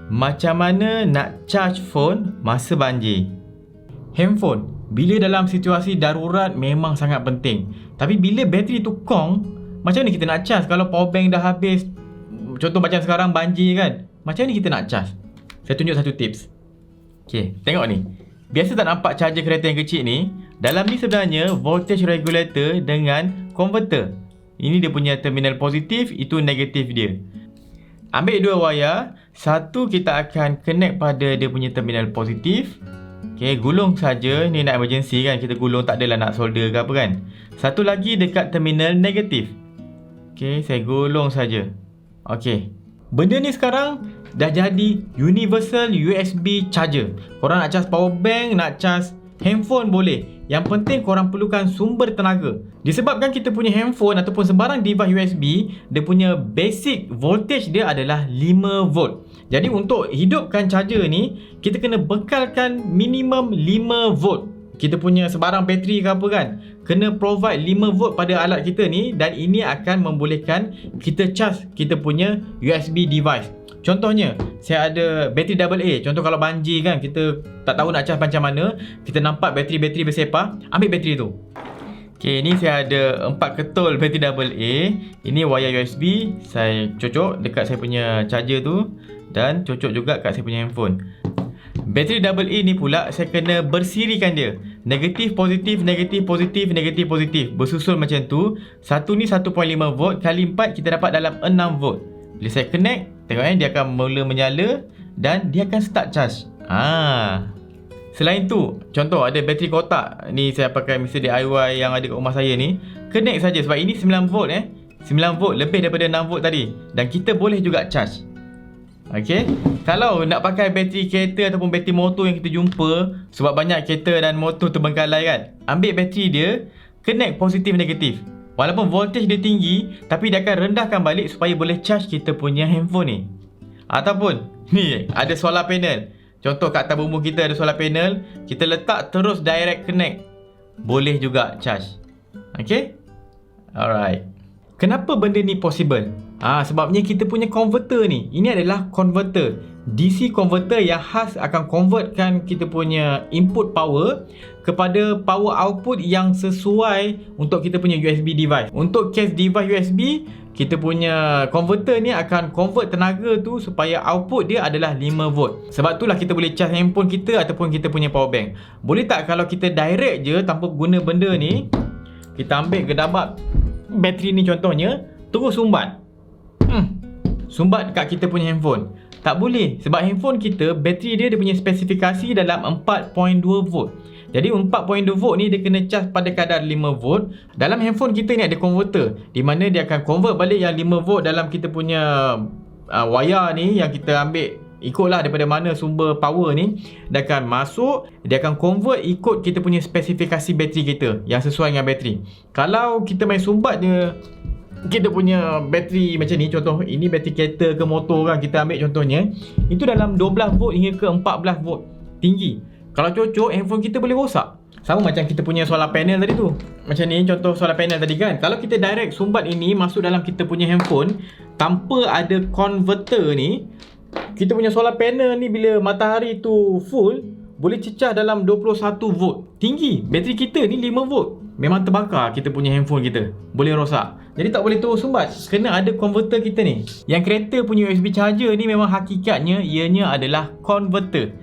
Macam mana nak charge phone masa banjir? Handphone, bila dalam situasi darurat memang sangat penting. Tapi bila bateri tu kong, macam mana kita nak charge kalau power bank dah habis? Contoh macam sekarang banjir kan? Macam mana kita nak charge? Saya tunjuk satu tips. Okay, tengok ni. Biasa tak nampak charger kereta yang kecil ni? Dalam ni sebenarnya voltage regulator dengan converter. Ini dia punya terminal positif, itu negatif dia. Ambil dua wayar. Satu kita akan connect pada dia punya terminal positif. Okay, gulung saja. Ni nak emergency kan, kita gulung, tak adalah nak solder ke apa kan. Satu lagi dekat terminal negatif. Okay, saya gulung saja. Okay, benda ni sekarang dah jadi universal USB charger. Korang nak charge power bank, nak charge handphone boleh. Yang penting korang perlukan sumber tenaga. Disebabkan kita punya handphone ataupun sembarang device USB, dia punya basic voltage dia adalah 5 volt. Jadi untuk hidupkan charger ni, kita kena bekalkan minimum 5 volt. Kita punya sebarang bateri ke apa kan, kena provide 5 volt pada alat kita ni. Dan ini akan membolehkan kita charge kita punya USB device. Contohnya, saya ada bateri AA. Contoh kalau banjir kan, kita tak tahu nak charge macam mana, kita nampak bateri-bateri bersepah, ambil bateri tu. Okay, ni saya ada 4 ketul bateri AA. Ini wayar USB, saya cocok dekat saya punya charger tu. Dan cocok juga kat saya punya handphone. Bateri AA ni pula saya kena bersirikan dia. Negatif, positif, negatif, positif, negatif, positif. Bersusul macam tu. Satu ni 1.5 volt kali 4 kita dapat dalam 6 volt. Bila saya connect, tengok dia akan mula menyala dan dia akan start charge. Selain tu, contoh ada bateri kotak. Ni saya pakai mesin DIY yang ada kat rumah saya ni. Connect saja sebab ini 9 volt 9 volt lebih daripada 6 volt tadi. Dan kita boleh juga charge. Okey, kalau nak pakai bateri kereta ataupun bateri motor yang kita jumpa, sebab banyak kereta dan motor terbengkalai kan, ambil bateri dia, connect positif negatif. Walaupun voltage dia tinggi, tapi dia akan rendahkan balik supaya boleh charge kita punya handphone ni. Ataupun ni ada solar panel. Contoh kat atas bumbung kita ada solar panel, kita letak terus direct connect, boleh juga charge. Okey, alright. Kenapa benda ni possible? Sebabnya kita punya converter ni, ini adalah converter, DC converter yang khas akan convertkan kita punya input power kepada power output yang sesuai untuk kita punya USB device. Untuk case device USB, kita punya converter ni akan convert tenaga tu supaya output dia adalah 5 volt. Sebab itulah kita boleh charge handphone kita ataupun kita punya power bank. Boleh tak kalau kita direct je tanpa guna benda ni, kita ambil gedabak bateri ni contohnya, terus sumbat. Sumbat kat kita punya handphone. Tak boleh, sebab handphone kita, bateri dia punya spesifikasi dalam 4.2 volt. Jadi 4.2 volt ni dia kena charge pada kadar 5 volt. Dalam handphone kita ni ada converter, di mana dia akan convert balik yang 5 volt dalam kita punya wayar ni yang kita ambil. Ikutlah daripada mana sumber power ni, dia akan masuk, dia akan convert ikut kita punya spesifikasi bateri kita yang sesuai dengan bateri. Kalau kita main sumbat je kita punya bateri macam ni, contoh ini bateri kereta ke motor kan, kita ambil contohnya, itu dalam 12 volt hingga ke 14 volt tinggi. Kalau cocok, handphone kita boleh rosak. Sama macam kita punya solar panel tadi tu. Macam ni contoh solar panel tadi kan, kalau kita direct sumbat ini masuk dalam kita punya handphone tanpa ada converter ni, kita punya solar panel ni bila matahari tu full, boleh cecah dalam 21 volt tinggi. Bateri kita ni 5 volt, memang terbakar kita punya handphone kita, boleh rosak. Jadi tak boleh terus sumbat, kena ada converter kita ni. Yang kereta punya USB charger ni memang hakikatnya ianya adalah converter,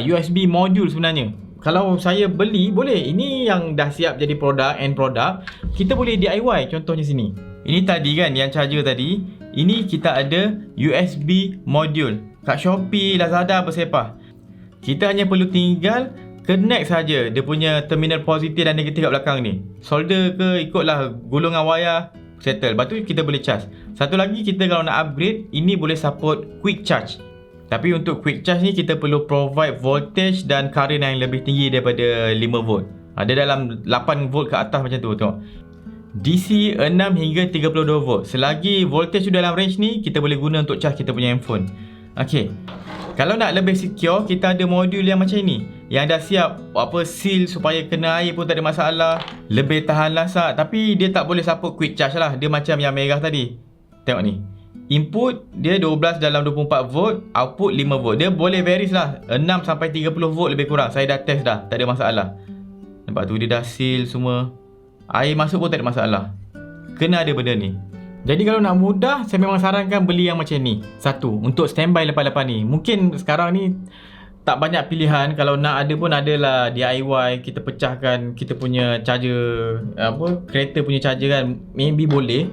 USB module sebenarnya. Kalau saya beli, boleh. Ini yang dah siap jadi produk, end product, kita boleh DIY. Contohnya sini, ini tadi kan yang charger tadi, ini kita ada USB module kat Shopee, Lazada bersepah. Kita hanya perlu tinggal connect saja dia punya terminal positif dan negatif kat belakang ni. Solder ke, ikutlah gulungan wayar, settle. Lepas tu kita boleh charge. Satu lagi, kita kalau nak upgrade, ini boleh support quick charge. Tapi untuk quick charge ni kita perlu provide voltage dan current yang lebih tinggi daripada 5 volt. Ada dalam 8 volt ke atas macam tu, tengok. DC 6 hingga 32 volt. Selagi voltage tu dalam range ni, kita boleh guna untuk charge kita punya handphone. Okey. Kalau nak lebih secure, kita ada modul yang macam ni, yang dah siap seal supaya kena air pun tak ada masalah, lebih tahan lasak. Tapi dia tak boleh support quick charge lah. Dia macam yang merah tadi. Tengok ni, Input dia 12 dalam 24 volt, output 5 volt. Dia boleh varies lah 6 sampai 30 volt lebih kurang. Saya dah test dah, tak ada masalah. Nampak tu dia dah seal semua. Air masuk pun tak ada masalah. Kena ada benda ni. Jadi kalau nak mudah, saya memang sarankan beli yang macam ni. Satu, untuk standby lepas-lepas ni. Mungkin sekarang ni tak banyak pilihan. Kalau nak ada pun adalah DIY. Kita pecahkan kita punya charger, kereta punya charger kan. Maybe boleh.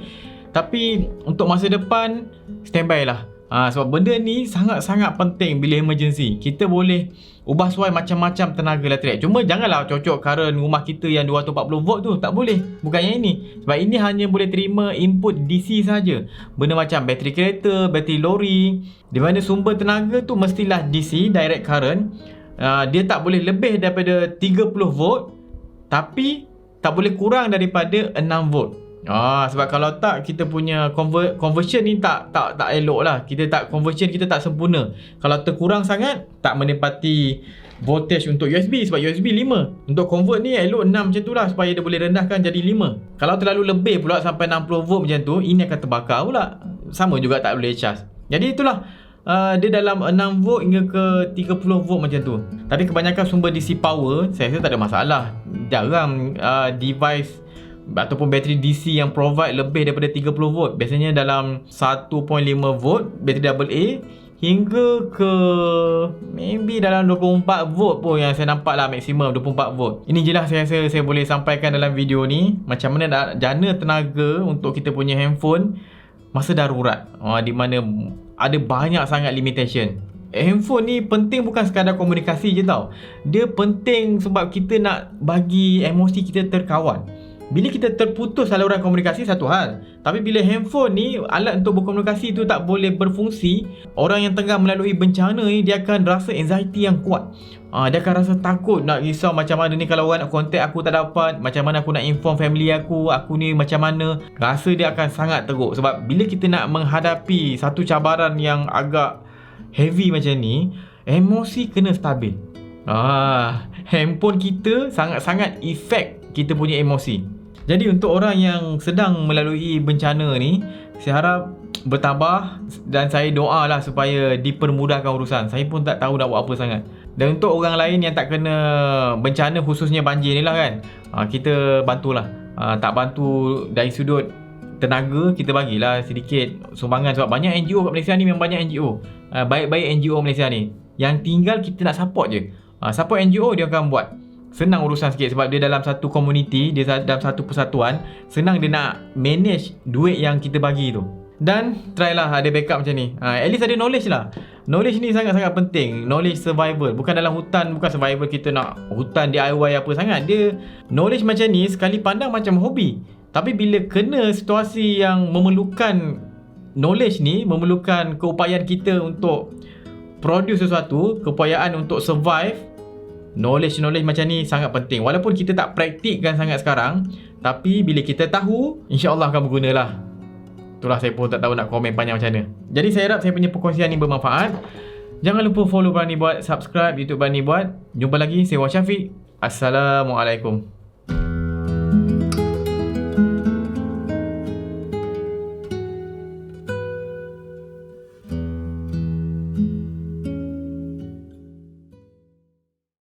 Tapi untuk masa depan, standby lah. Sebab benda ni sangat-sangat penting bila emergency. Kita boleh ubah suai macam-macam tenaga elektrik. Cuma janganlah cocok current rumah kita yang 240 volt tu. Tak boleh. Bukan yang ini. Sebab ini hanya boleh terima input DC saja. Benda macam bateri kereta, bateri lori, di mana sumber tenaga tu mestilah DC, direct current. Dia tak boleh lebih daripada 30 volt. Tapi tak boleh kurang daripada 6 volt. Sebab kalau tak, kita punya conversion ni tak elok lah. Conversion kita tak sempurna. Kalau terkurang sangat, tak menepati voltage untuk USB. Sebab USB 5. Untuk convert ni elok 6 macam tu lah, supaya dia boleh rendahkan jadi 5. Kalau terlalu lebih pula sampai 60 volt macam tu, ini akan terbakar pula. Sama juga tak boleh charge. Jadi itulah, dia dalam 6 volt hingga ke 30 volt macam tu. Tapi kebanyakan sumber DC power, saya rasa tak ada masalah. Jarang device ataupun bateri DC yang provide lebih daripada 30 volt. Biasanya dalam 1.5 volt bateri AA hingga ke maybe dalam 24 volt pun yang saya nampak lah, maksimum 24 volt. Ini je lah saya rasa saya boleh sampaikan dalam video ni. Macam mana nak jana tenaga untuk kita punya handphone masa darurat, di mana ada banyak sangat limitation. Handphone ni penting bukan sekadar komunikasi je tau. Dia penting sebab kita nak bagi emosi kita terkawal. Bila kita terputus saluran komunikasi satu hal, tapi bila handphone ni, alat untuk berkomunikasi tu tak boleh berfungsi, orang yang tengah melalui bencana ni, dia akan rasa anxiety yang kuat. Dia akan rasa takut, nak risau macam mana ni kalau orang nak contact aku tak dapat, macam mana aku nak inform family aku ni macam mana. Rasa dia akan sangat teruk. Sebab bila kita nak menghadapi satu cabaran yang agak heavy macam ni, emosi kena stabil. Handphone kita sangat-sangat efek kita punya emosi. Jadi untuk orang yang sedang melalui bencana ni, saya harap bertabah dan saya doa lah supaya dipermudahkan urusan. Saya pun tak tahu nak buat apa sangat. Dan untuk orang lain yang tak kena bencana, khususnya banjir ni lah kan, kita bantulah. Tak bantu dari sudut tenaga, kita bagilah sedikit sumbangan. Sebab banyak NGO kat Malaysia ni, memang banyak NGO. Baik-baik NGO Malaysia ni. Yang tinggal kita nak support je. Support NGO, dia akan buat. Senang urusan sikit sebab dia dalam satu community, dia dalam satu persatuan. Senang dia nak manage duit yang kita bagi tu. Dan try lah ada backup macam ni. At least ada knowledge lah. Knowledge ni sangat-sangat penting. Knowledge survival. Bukan dalam hutan, bukan survival kita nak hutan DIY apa sangat. Dia knowledge macam ni sekali pandang macam hobi. Tapi bila kena situasi yang memerlukan knowledge ni, memerlukan keupayaan kita untuk produce sesuatu, keupayaan untuk survive, knowledge macam ni sangat penting. Walaupun kita tak praktikkan sangat sekarang, tapi bila kita tahu, insya-Allah akan berguna lah. Itulah, saya pun tak tahu nak komen panjang macam mana. Jadi saya harap saya punya perkongsian ni bermanfaat. Jangan lupa follow Berani Buat, subscribe YouTube Berani Buat. Jumpa lagi, saya Syafiq. Assalamualaikum.